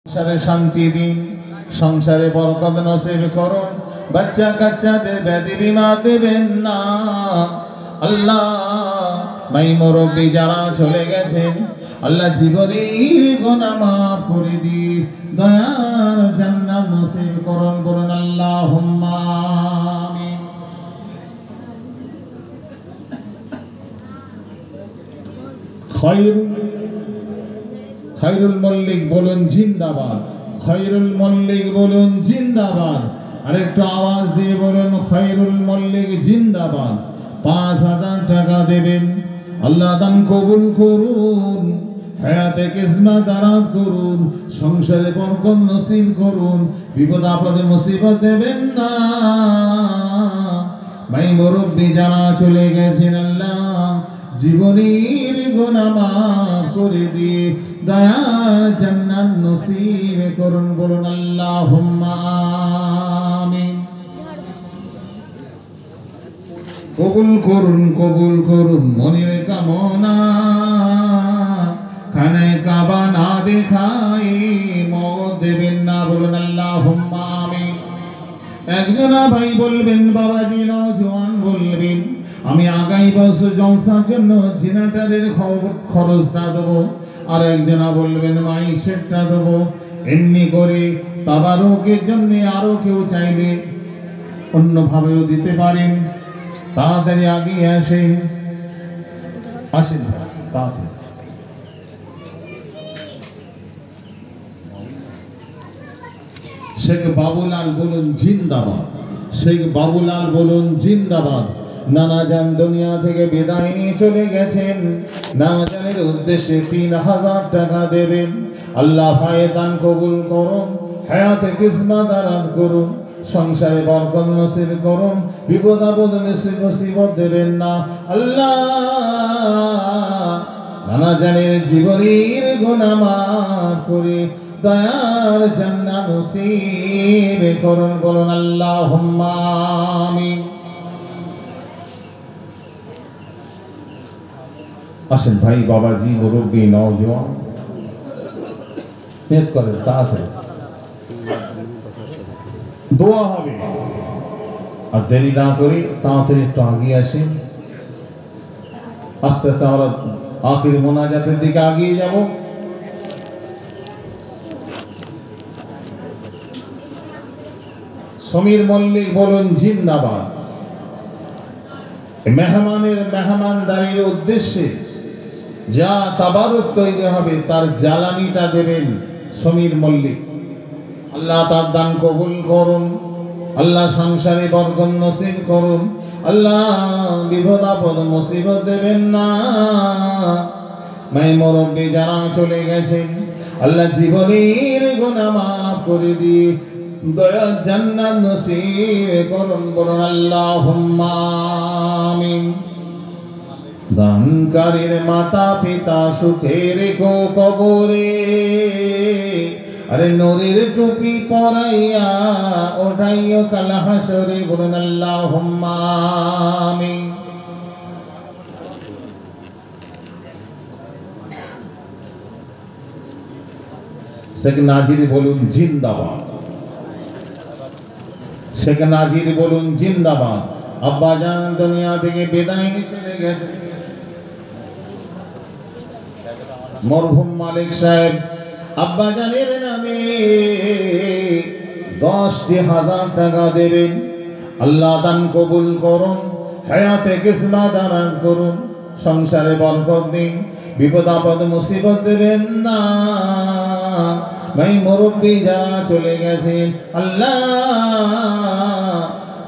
সংসারে শান্তি দিন, সংসারে বরকত নসিব করুন, বাচ্চা কাচ্চাদের ব্যাধি বিমা দেবেন না আল্লাহ। ভাই মুরব্বী যারা চলে গেছেন আল্লাহ জীবনের গুনাহ মাফ করে দি, দয়ার জান্নাত নসিব করুন, বলুন আল্লাহুম্মা আমিন। খায়রুল মল্লিক বলুন জিন্দাবাদ, খায়রুল মল্লিক বলুন জিন্দাবাদ। আরেকটু আওয়াজ দিয়ে বলুন খায়রুল মল্লিক জিন্দাবাদ। ৫,০০০ টাকা দেবেন, আল্লাহ দান কবুল করুন, হায়াতে কিসমত দারাজ করুন, সংসারে বরকত নসিব করুন, বিপদ আপদে মুসিবত দেবেন না। ভাই মুরব্বী যারা চলে গেছেন আল্লাহ জীবনের গুনাহ মাফ করে দিয়ে দয়ার জান্নাত নসিব করুন, বলুন আল্লাহুম্মা আমিন। কবুল করুন, কবুল করুন মনের কামনা, খানে কাবা না দেখাই মওত দেবেন না, বলুন আল্লাহুম্মা আমিন। একজনা ভাই বলবেন, বাবাজি নওজোয়ান বলবেন, আমি আগামী বছর জলসার জন্য জেনারেটরের খরচটা দেবো। আর একজনা বলবেন মাইক সেটটা দেবো। এমনি করে তাবারুকের জন্য আরো কেউ চাইলে অন্যভাবেও দিতে পারেন। তাড়াতাড়ি আগিয়ে আসেন, আসেন তাড়াতাড়ি। শেখ বাবুলাল বলুন জিন্দাবাদ, শেখ বাবুলাল বলুন জিন্দাবাদ। নানা জান দুনিয়া থেকে বিদায় নিয়ে চলে গেছেন, নানা জানের উদ্দেশ্যে ৩,০০০ টাকা দেবেন। আল্লাহ ভাই দান কবুল করুন, হায়াতে কিসমত দারাজ করুন, সংসারে বরকত নসিব করুন, বিপদ আপদ মুসিবত দেবেন না আল্লাহ। নানা জানের জীবনের গুনাহ মাফ করে দয়ার জান্নাত নসিব করুন, বলুন আল্লাহুম্মা আমিন। আসেন ভাই বাবাজি মুরব্বী নওজোয়ান নিয়ত করেন, তাড়াতাড়ি দোয়া হবে। আর দেরি না করে তাড়াতাড়ি একটু আগিয়ে আসেন। আস্তে আস্তে আমরা আখির মোনাজাতের দিকে আগিয়ে যাব। সমীর মল্লিক বলুন জিন্দাবাদ। মেহমানের মেহমানদারির উদ্দেশ্যে যা তাবারুক তৈরি হবে তার জ্বালানিটা দেবেন সমীর মল্লিক। আল্লাহ তার দান কবুল করুন, আল্লাহ সংসারে বরকত নসিব করুন, আল্লাহ বিপদ আপদ মুসিবত দেবেন না। মাই মুরব্বী যারা চলে গেছেন আল্লাহ জীবনের গুনাহ মাফ করে দিয়ে দয়ার জান্নাত নসিব করুন, বলুন আল্লাহুম্মা আমিন। দানকারীর মাতা পিতা সুখে রেখো কবরে, আরে নূরের টুপি পরাইয়া ওঠাইও কাল হাসরে, বলুন আল্লাহুম্মা আমিন। শেখ নাজির বলুন জিন্দাবাদ, শেখ নাজির বলুন জিন্দাবাদ। আব্বা জান দুনিয়া থেকে বিদায় নিয়ে চলে গেছে। মরহুম মালিক সাহেব আব্বা জানের নামে ১০,০০০ টাকা দেবেন। আল্লাহ দান কবুল করুন, হায়াতে কিসমত দারাজ করুন, সংসারে বরকত দিন, বিপদ আপদ মুসিবত দেবেন না। ভাই মুরব্বী যারা চলে গেছেন আল্লাহ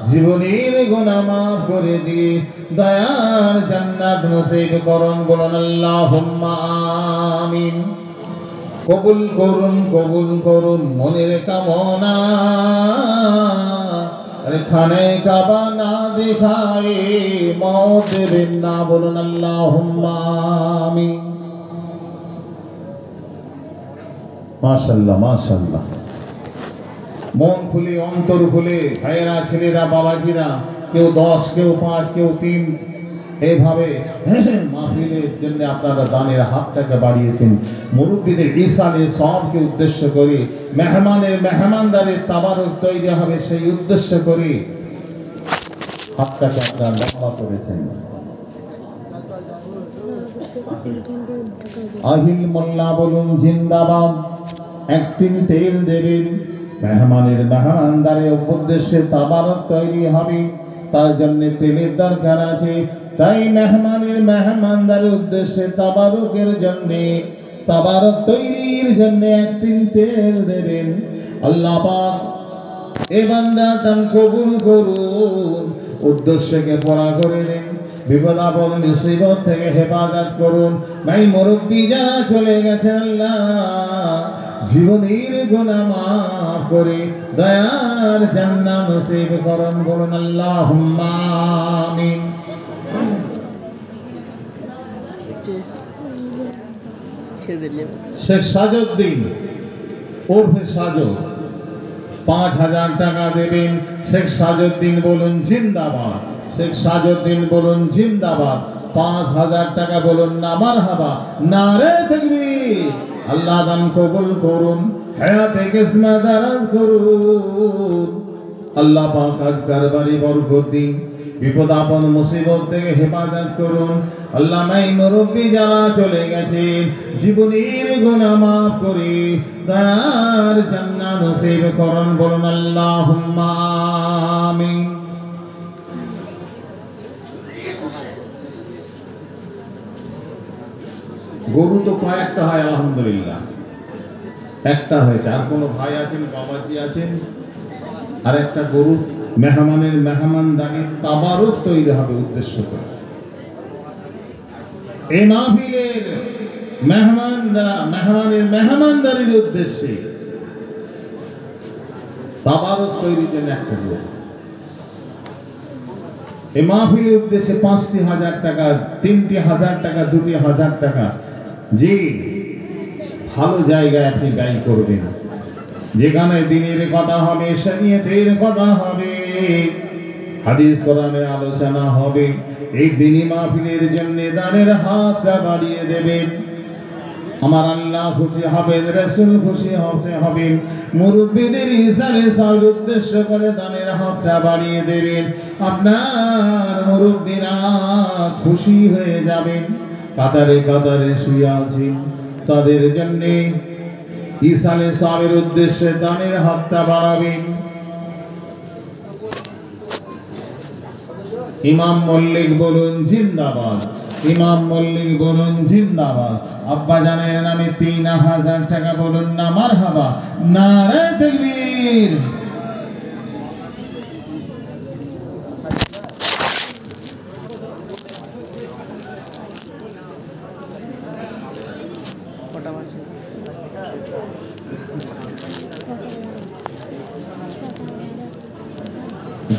জীবনের গুনাহ মাফ করে দিয়ে দয়ার জান্নাত নসিব করুন, বলুন আল্লাহুম্মা আমিন। কবুল করুন, কবুল করুন মনের কামনা, আরে খানে কাবা না দেখায় মওত দেবেন না, বলুন আল্লাহুম্মা আমিন। মাশাআল্লাহ মাশাআল্লাহ। মন খুলে অন্তর খুলে ভাইয়েরা ছেলেরা বাবাজিরা, কেউ ১০, কেউ ৫, কেউ ৩, এইভাবে মাহফিলের জন্য আপনারা দানের হাতটাকে বাড়িয়েছেন। মুরব্বীদের ইসালে সবকে উদ্দেশ্য করে মেহমানদারের তাবারক তৈরি হবে সেই উদ্দেশ্য করে হাতটাকে আপনারা লম্বা করেছেন। আহিল মোল্লা বলুন জিন্দাবাদ। একদিন তেল দেবেন, মেহমানদারের উদ্দেশ্যে তাবারক তৈরি হবে, তার জন্য তেলের দরকার আছে। তাই মেহমানদারের উদ্দেশ্যে তাবারকের জন্য তাবারক তৈরির জন্য একদিন তেল দেবেন। আল্লাহ পাক এই বান্দা দান কবুল করুন, উদ্দেশ্যকে পুরা করে দেন, বিপদ আপদ মুসিবত থেকে হেফাজত করুন। ভাই মুরব্বী যারা চলে গেছেন, আল্লাহ জীবনের গুনাহ মাফ করে দয়ার জান্নাত নসিব করুন। বলুন আল্লাহুম্মা আমিন। শেখ সাজউদ্দিন ওরফে সাজদ 5000 টাকা দেবেন। শেখ সাজউদ্দিন বলুন জিন্দাবাদ। শেখ সাজউদ্দিন বলুন জিন্দাবাদ। 5000 টাকা বলুন না মারহাবা, নারে তাকবীর। আল্লাহ দান কবুল করুন, হায়াতে কিসমত দারাজ করুন। আল্লাহ পাক আজ কারবারি বরকত দিন, বিপদ আপদ মুসিবত থেকে হেফাজত করুন। আল্লাহ মাই মুরব্বী যারা চলে গেছেন, জীবনের গুনাহ মাফ করে দয়ার জান্নাত নসিব করুন। বলুন আল্লাহুম্মা আমিন। গরু তো কয়েকটা হয়, আলহামদুলিল্লাহ একটা হয়েছে। আর কোনো ভাই আছেন, বাবাজি আছেন? আর একটা গরু মেহমানদারির তাবারক তৈরি হবে উদ্দেশ্য করে। এই মাহফিলের মেহমানদারির উদ্দেশ্যে তাবারক তৈরির জন্য একটা গরু। এই মাহফিলের উদ্দেশ্যে 5,000 টাকা, 3,000 টাকা, 2,000 টাকা যে ভালো জায়গায় আপনি ব্যয় করবেন, যেখানে দ্বীনের কথা হবে, শরীয়তের কথা হবে, হাদিস কোরআনের আলোচনা হবে, এই দ্বীনি মাহফিলের জন্য দানের হাতটা বাড়িয়ে দেবেন। আমার আল্লাহ খুশি হবেন, রাসূল খুশি হবেন। মুরব্বিদের ইসালে সাল উদ্দেশ্য করে দানের হাতটা বাড়িয়ে দেবেন। আপনার মুরব্বিরা খুশি হয়ে যাবেন। কাতারে কাতারে শুয়ে আছেন, তাদের জন্য ইসালে সালের উদ্দেশ্যে দানের হাতটা বাড়াবেন। ইমাম মল্লিক বলুন জিন্দাবাদ। ইমাম মল্লিক বলুন জিন্দাবাদ। আব্বা জানের নামে 3,000 টাকা বলুন না মারহাবা, নারে তাকবীর।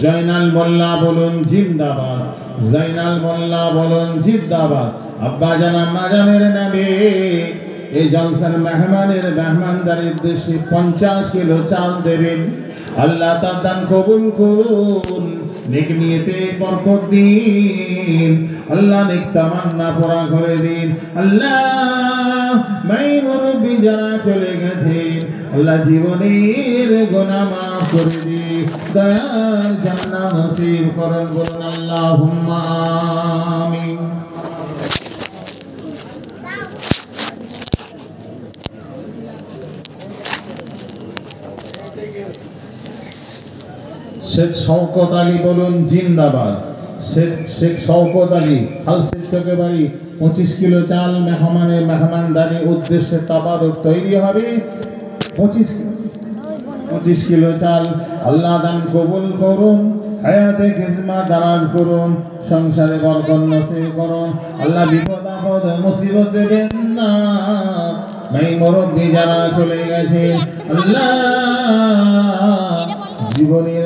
জয়নাল মোল্লা বলুন জিন্দাবাদ। জয়নাল মোল্লা বলুন জিন্দাবাদ। আব্বা জান আম্মা জানের নামে এই জলসার মেহমানদারির উদ্দেশ্যে 50 কিলো চাল দেবেন। আল্লাহ তার দান কবুল করুন, নেক নিয়তে বরকত দিন। আল্লাহ নেক তামান্না পুরা করে দিন। আল্লাহ মাই মুরব্বি যারা চলে গেছেন, আল্লাহ জীবনের গুনাহ মাফ করে দিন, দয়ার জান্নাত নসিব করুন। বলুন আল্লাহুম্মা আমিন। শেখ শওকত আলী বলুন জিন্দাবাদ। শেখ শওকত আলী হালসিদ্ধকে বাড়ি 25 কিলো চাল মেহমানদারি উদ্দেশ্যে তাবারক তৈরি হবে। 25 কিলো চাল আল্লাহ দান কবুল করুন, হায়াতে খিজমত দারাজ করুন, সংসারে বরকত নসিব করুন। আল্লাহ বিপদ আপদ মুসিবত দেবেন না। ভাই মুরব্বি যারা চলে গেছে, আল্লাহ জীবনের